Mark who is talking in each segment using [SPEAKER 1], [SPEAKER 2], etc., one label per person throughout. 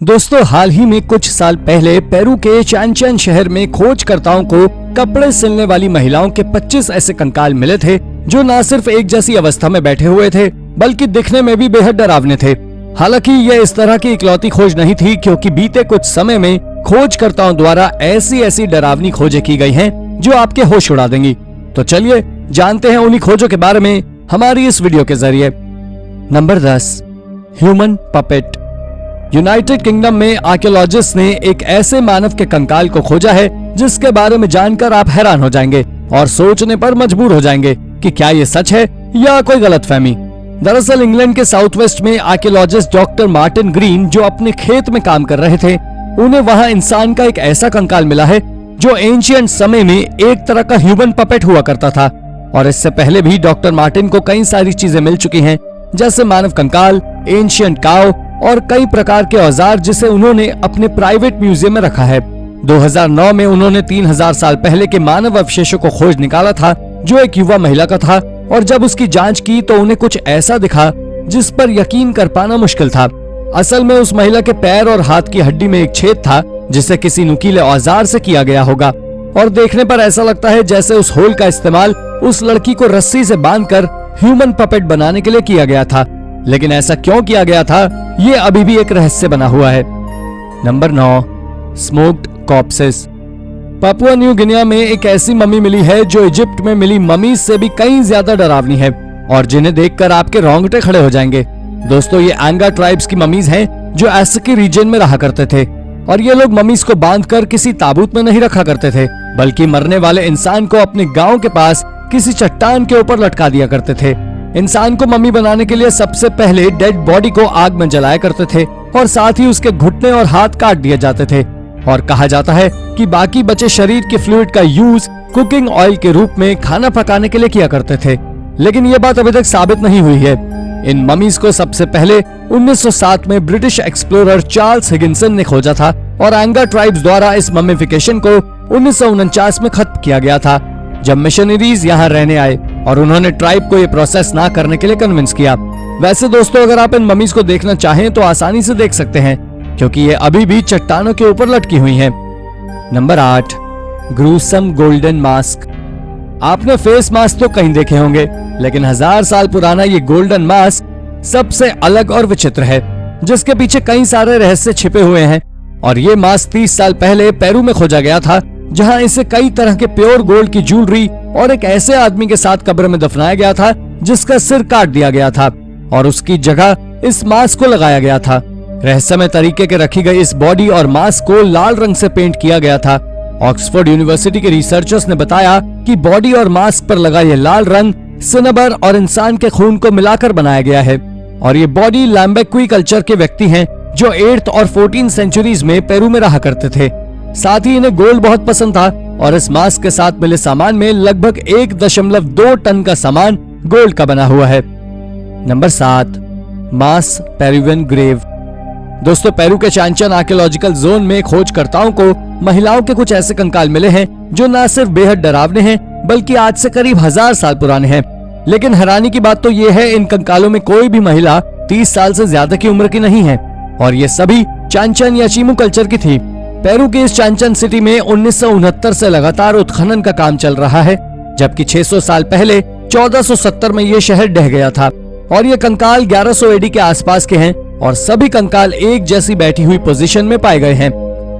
[SPEAKER 1] दोस्तों, हाल ही में कुछ साल पहले पेरू के चांचन शहर में खोजकर्ताओं को कपड़े सिलने वाली महिलाओं के 25 ऐसे कंकाल मिले थे जो न सिर्फ एक जैसी अवस्था में बैठे हुए थे बल्कि दिखने में भी बेहद डरावने थे। हालांकि यह इस तरह की इकलौती खोज नहीं थी, क्योंकि बीते कुछ समय में खोजकर्ताओं द्वारा ऐसी डरावनी खोजें की गई हैं जो आपके होश उड़ा देंगी। तो चलिए जानते हैं उन्हीं खोजों के बारे में हमारी इस वीडियो के जरिए। Number 10, human puppet. United kingdom में आर्कियोलॉजिस्ट ने एक ऐसे मानव के कंकाल को खोजा है जिसके बारे में जानकर आप हैरान हो जाएंगे और सोचने पर मजबूर हो जाएंगे कि क्या ये सच है या कोई गलतफहमी। दरअसल इंग्लैंड के साउथ वेस्ट में आर्कियोलॉजिस्ट डॉक्टर मार्टिन ग्रीन जो अपने खेत में काम कर रहे थे, उन्हें वहाँ इंसान का एक ऐसा कंकाल मिला है जो एंशिएंट समय में एक तरह का ह्यूमन पपेट हुआ करता था। और इससे पहले भी डॉक्टर मार्टिन को कई सारी चीजें मिल चुकी हैं, जैसे मानव कंकाल, एंशिएंट काव और कई प्रकार के औजार, जिसे उन्होंने अपने प्राइवेट म्यूजियम में रखा है। 2009 में उन्होंने 3000 साल पहले के मानव अवशेषों को खोज निकाला था जो एक युवा महिला का था, और जब उसकी जांच की तो उन्हें कुछ ऐसा दिखा जिस पर यकीन कर पाना मुश्किल था। असल में उस महिला के पैर और हाथ की हड्डी में एक छेद था जिसे किसी नुकीले औजार से किया गया होगा, और देखने पर ऐसा लगता है जैसे उस होल का इस्तेमाल उस लड़की को रस्सी से बांधकर ह्यूमन पपेट बनाने के लिए किया गया था। लेकिन ऐसा क्यों किया गया था, ये अभी भी एक रहस्य बना हुआ है। Number 9, smoked corpses. Papua New Guinea में एक ऐसी मम्मी मिली है जो इजिप्ट में मिली मम्मी से भी कई ज्यादा डरावनी है और जिन्हें देखकर आपके रोंगटे खड़े हो जाएंगे। दोस्तों, ये आंगा ट्राइब्स की मम्मीज हैं जो एस्की रीजन में रहा करते थे, और ये लोग मम्मीज को बांधकर किसी ताबूत में नहीं रखा करते थे, बल्कि मरने वाले इंसान को अपने गांव के पास किसी चट्टान के ऊपर लटका दिया करते थे। इंसान को मम्मी बनाने के लिए सबसे पहले डेड बॉडी को आग में जलाया करते थे और साथ ही उसके घुटने और हाथ काट दिए जाते थे, और कहा जाता है कि बाकी बचे शरीर के फ्लूइड का यूज कुकिंग ऑयल के रूप में खाना पकाने के लिए किया करते थे। लेकिन ये बात अभी तक साबित नहीं हुई है। इन ममीज को सबसे पहले 1907 में ब्रिटिश एक्सप्लोरर चार्ल्स हिगिंसन ने खोजा था, और आंगा ट्राइब्स द्वारा इस मम्मीफिकेशन को 1949 में खत्म किया गया था, जब मिशनरीज यहाँ रहने आए और उन्होंने ट्राइब को ये प्रोसेस ना करने के लिए कन्विंस किया। वैसे दोस्तों, अगर आप इन ममीज को देखना चाहें तो आसानी से देख सकते हैं, क्योंकि ये अभी भी चट्टानों के ऊपर लटकी हुई हैं। Number 8, gruesome golden mask. आपने फेस मास्क तो कहीं देखे होंगे, लेकिन 1000 साल पुराना ये गोल्डन मास्क सबसे अलग और विचित्र है, जिसके पीछे कई सारे रहस्य छिपे हुए हैं। और ये मास्क 30 साल पहले पेरू में खोजा गया था, जहां इसे कई तरह के प्योर गोल्ड की ज्वेलरी और एक ऐसे आदमी के साथ कब्र में दफनाया गया था जिसका सिर काट दिया गया था, और उसकी जगह इस मास्क को लगाया गया था। रहस्यमय तरीके के रखी गई इस बॉडी और मास्क को लाल रंग से पेंट किया गया था। ऑक्सफोर्ड यूनिवर्सिटी के रिसर्चर्स ने बताया कि बॉडी और मास्क पर लगा ये लाल रंग सिनेबर और इंसान के खून को मिलाकर बनाया गया है, और ये बॉडी लैम्बेक्वी कल्चर के व्यक्ति हैं जो 8th और 14th सेंचुरीज में पेरू में रहा करते थे। साथ ही इन्हें गोल्ड बहुत पसंद था, और इस मास्क के साथ मिले सामान में लगभग 1.2 टन का सामान गोल्ड का बना हुआ है। नंबर 7, मास पेरुवियन ग्रेव। दोस्तों, पेरू के चांचन आर्कियोलॉजिकल जोन में खोजकर्ताओं को महिलाओं के कुछ ऐसे कंकाल मिले हैं जो न सिर्फ बेहद डरावने हैं बल्कि आज से करीब 1000 साल पुराने हैं। लेकिन हैरानी की बात तो ये है, इन कंकालों में कोई भी महिला 30 साल से ज्यादा की उम्र की नहीं है, और ये सभी चांचन या चीमू कल्चर की थी। पेरू की इस चांचन सिटी में 1969 से लगातार उत्खनन का काम चल रहा है, जबकि 600 साल पहले 1470 में ये शहर ढह गया था, और ये कंकाल 1100 एडी के आसपास के हैं, और सभी कंकाल एक जैसी बैठी हुई पोजीशन में पाए गए हैं।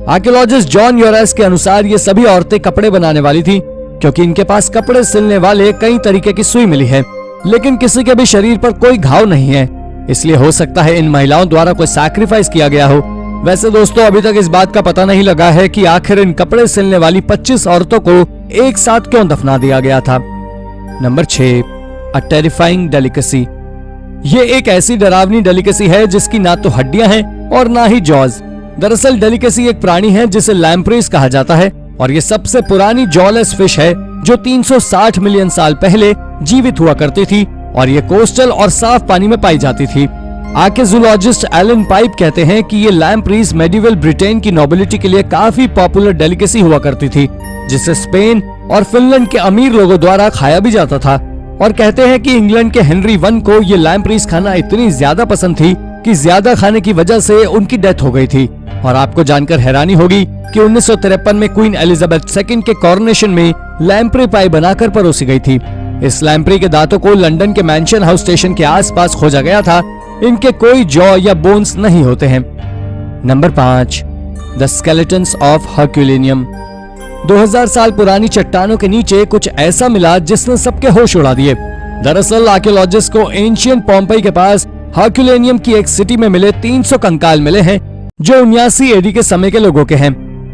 [SPEAKER 1] आर्कियोलॉजिस्ट जॉन योरेस के अनुसार ये सभी औरतें कपड़े बनाने वाली थी, क्योंकि इनके पास कपड़े सिलने वाले कई तरीके की सुई मिली है, लेकिन किसी के भी शरीर पर कोई घाव नहीं है, इसलिए हो सकता है इन महिलाओं द्वारा कोई सैक्रिफाइस किया गया हो। वैसे दोस्तों, अभी तक इस बात का पता नहीं लगा है कि आखिर इन कपड़े सिलने वाली 25 औरतों को एक साथ क्यों दफना दिया गया था। नंबर 6, अ टेरिफाइंग डेलिकेसी। ये एक ऐसी डरावनी डेलिकेसी है जिसकी ना तो हड्डियां हैं और ना ही जॉज। दरअसल डेलिकेसी एक प्राणी है जिसे लैम्प्रेस कहा जाता है, और ये सबसे पुरानी जॉलेस फिश है जो 360 मिलियन साल पहले जीवित हुआ करती थी, और ये कोस्टल और साफ पानी में पाई जाती थी। आर्कियोलॉजिस्ट एलन पाइप कहते हैं कि ये लैम्प्रेस मेडिवल ब्रिटेन की नोबिलिटी के लिए काफी पॉपुलर डेलिकेसी हुआ करती थी, जिसे स्पेन और फिनलैंड के अमीर लोगों द्वारा खाया भी जाता था। और कहते हैं कि इंग्लैंड के हेनरी 1 को ये लैम्प्रेस खाना इतनी ज्यादा पसंद थी कि ज्यादा खाने की वजह से उनकी डेथ हो गई थी। और आपको जानकर हैरानी होगी कि 1953 में क्वीन एलिजाबेथ II के कॉरोनेशन में लैम्प्रे पाई बनाकर परोसी गई थी। इस लैम्प्रे के दांतों को लंदन के मैंशन हाउस स्टेशन के आसपास खोजा गया था। इनके कोई जॉ या बोन्स नहीं होते हैं। Number 5, the skeletons of Herculaneum. 2000 साल पुरानी चट्टानों के नीचे कुछ ऐसा मिला जिसने सबके होश उड़ा दिए। दरअसल आर्कियोलॉजिस्ट को एंशिएंट पोम्पई के पास हर्क्यूलेनियम की एक सिटी में मिले 300 कंकाल मिले हैं जो 79 एडी के समय के लोगों के हैं।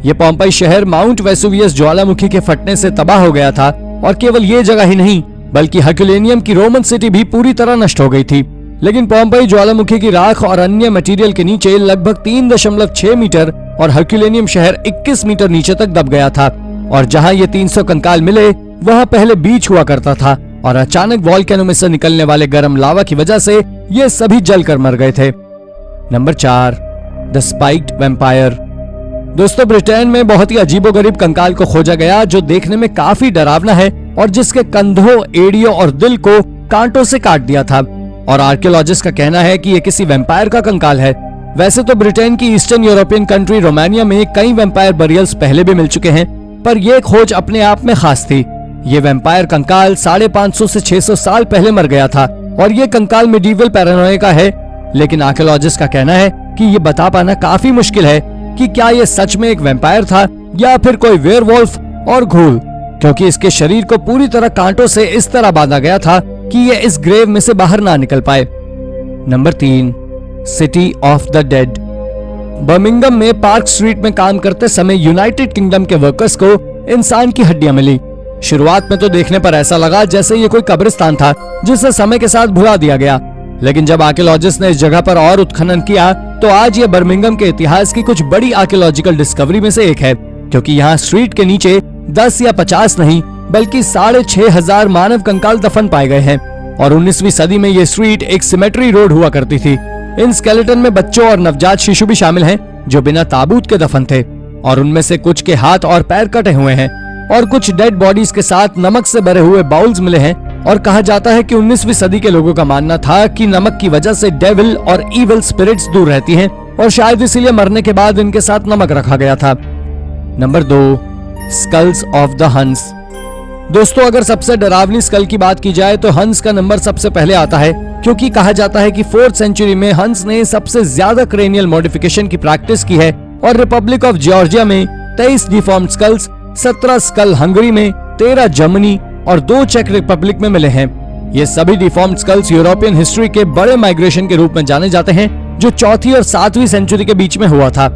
[SPEAKER 1] ये पोम्पई शहर माउंट वेसुवियस ज्वालामुखी के फटने से तबाह हो गया था और केवल ये जगह ही नहीं बल्कि हर्क्यूलेनियम की रोमन सिटी भी पूरी तरह नष्ट हो गई थी। लेकिन पोम्पई ज्वालामुखी की राख और अन्य मटेरियल के नीचे लगभग 3.6 मीटर और हर्क्यूलेनियम शहर 21 मीटर नीचे तक दब गया था। और जहां ये 300 कंकाल मिले वहां पहले बीच हुआ करता था और अचानक वॉल्केनो में से निकलने वाले गर्म लावा की वजह से ये सभी जलकर मर गए थे। Number 4, the spiked vampire. दोस्तों ब्रिटेन में बहुत ही अजीबोगरीब कंकाल को खोजा गया जो देखने में काफी डरावना है और जिसके कंधों, एड़ियों और दिल को कांटों से काट दिया था। और आर्कियोलॉजिस्ट का कहना है कि ये किसी वैम्पायर का कंकाल है। वैसे तो ब्रिटेन की ईस्टर्न यूरोपियन कंट्री रोमानिया में कई वैम्पायर बरियल्स पहले भी मिल चुके हैं, पर यह खोज अपने आप में खास थी। ये वैम्पायर कंकाल 550 से 600 साल पहले मर गया था और ये कंकाल मिडीवल पैरानोया का है। लेकिन आर्कियोलॉजिस्ट का कहना है कि ये बता पाना काफी मुश्किल है कि क्या ये सच में एक वैम्पायर था या फिर कोई वेयरवुल्फ और घूल, क्योंकि इसके शरीर को पूरी तरह कांटों से इस तरह बांधा गया था कि ये इस ग्रेव में से बाहर ना निकल पाए। Number 3, city of the dead. Birmingham में पार्क स्ट्रीट में काम करते समय यूनाइटेड किंगडम के वर्कर्स को इंसान की हड्डियां मिली। शुरुआत में तो देखने पर ऐसा लगा जैसे ये कोई कब्रिस्तान था जिसे समय के साथ भुला दिया गया। लेकिन जब आर्कियोलॉजिस्ट ने इस जगह पर और उत्खनन किया तो आज ये बर्मिंघम के इतिहास की कुछ बड़ी आर्कियोलॉजिकल डिस्कवरी में से एक है, क्योंकि यहाँ स्ट्रीट के नीचे 10 या 50 नहीं बल्कि 6500 मानव कंकाल दफन पाए गए हैं। और 19वीं सदी में ये स्ट्रीट एक सिमेट्री रोड हुआ करती थी। इन स्केलेटन में बच्चों और नवजात शिशु भी शामिल हैं जो बिना ताबूत के दफन थे और उनमें से कुछ के हाथ और पैर कटे हुए हैं और कुछ डेड बॉडीज के साथ नमक से भरे हुए बाउल्स मिले हैं। और कहा जाता है कि 19वीं सदी के लोगों का मानना था कि नमक की वजह से डेविल और इविल स्पिरिट्स दूर रहती हैं और शायद इसीलिए मरने के बाद इनके साथ नमक रखा गया था। नंबर 2, स्कल्स ऑफ द हंस। दोस्तों अगर सबसे डरावनी स्कल की बात की जाए तो हंस का नंबर सबसे पहले आता है, क्योंकि कहा जाता है कि 4th सेंचुरी में हंस ने सबसे ज्यादा क्रेनियल मॉडिफिकेशन की प्रैक्टिस की है और रिपब्लिक ऑफ जॉर्जिया में 23 डिफॉर्म्ड स्कल्स, 17 स्कल हंगरी में, 13 जर्मनी और 2 चेक रिपब्लिक में मिले हैं। ये सभी डिफॉर्म्ड स्कल्स यूरोपियन हिस्ट्री के बड़े माइग्रेशन के रूप में जाने जाते हैं जो 4वीं और 7वीं सेंचुरी के बीच में हुआ था।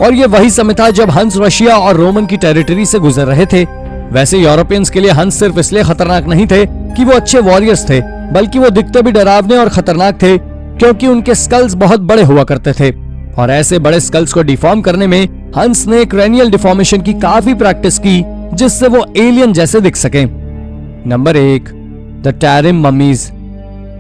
[SPEAKER 1] और ये वही समय था जब हंस रशिया और रोमन की टेरिटरी से गुजर रहे थे। वैसे यूरोपियंस के लिए हंस सिर्फ इसलिए खतरनाक नहीं थे कि वो अच्छे वॉरियर्स थे, बल्कि वो दिखते भी डरावने और खतरनाक थे क्योंकि उनके स्कल्स बहुत बड़े हुआ करते थे। और ऐसे बड़े स्कल्स को डिफॉर्म करने में हंस ने क्रेनियल डिफॉर्मेशन की काफी प्रैक्टिस की जिससे वो एलियन जैसे दिख सके। Number 1, the Tarim mummies.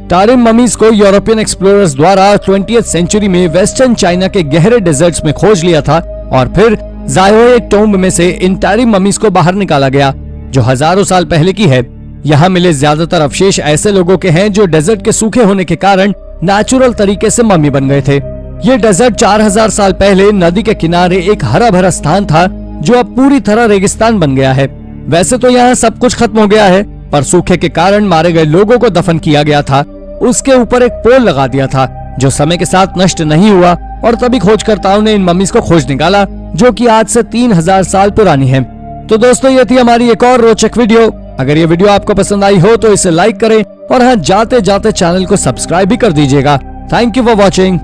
[SPEAKER 1] Tarim mummies को यूरोपियन एक्सप्लोरर्स द्वारा 20th सेंचुरी में वेस्टर्न चाइना के गहरे डेजर्ट्स में खोज लिया था और फिर जायोए टोम्ब में से इन टैरिम ममीज को बाहर निकाला गया जो हजारों साल पहले की है। यहाँ मिले ज्यादातर अवशेष ऐसे लोगों के हैं जो डेजर्ट के सूखे होने के कारण नेचुरल तरीके से मम्मी बन गए थे। ये डेजर्ट 4000 साल पहले नदी के किनारे एक हरा भरा स्थान था जो अब पूरी तरह रेगिस्तान बन गया है। वैसे तो यहाँ सब कुछ खत्म हो गया है, पर सूखे के कारण मारे गए लोगों को दफन किया गया था। उसके ऊपर एक पोल लगा दिया था जो समय के साथ नष्ट नहीं हुआ और तभी खोजकर्ताओं ने इन मम्मीज को खोज निकाला जो कि आज से 3000 साल पुरानी है। तो दोस्तों ये थी हमारी एक और रोचक वीडियो। अगर ये वीडियो आपको पसंद आई हो तो इसे लाइक करें और हाँ जाते जाते चैनल को सब्सक्राइब भी कर दीजिएगा। Thank you for watching.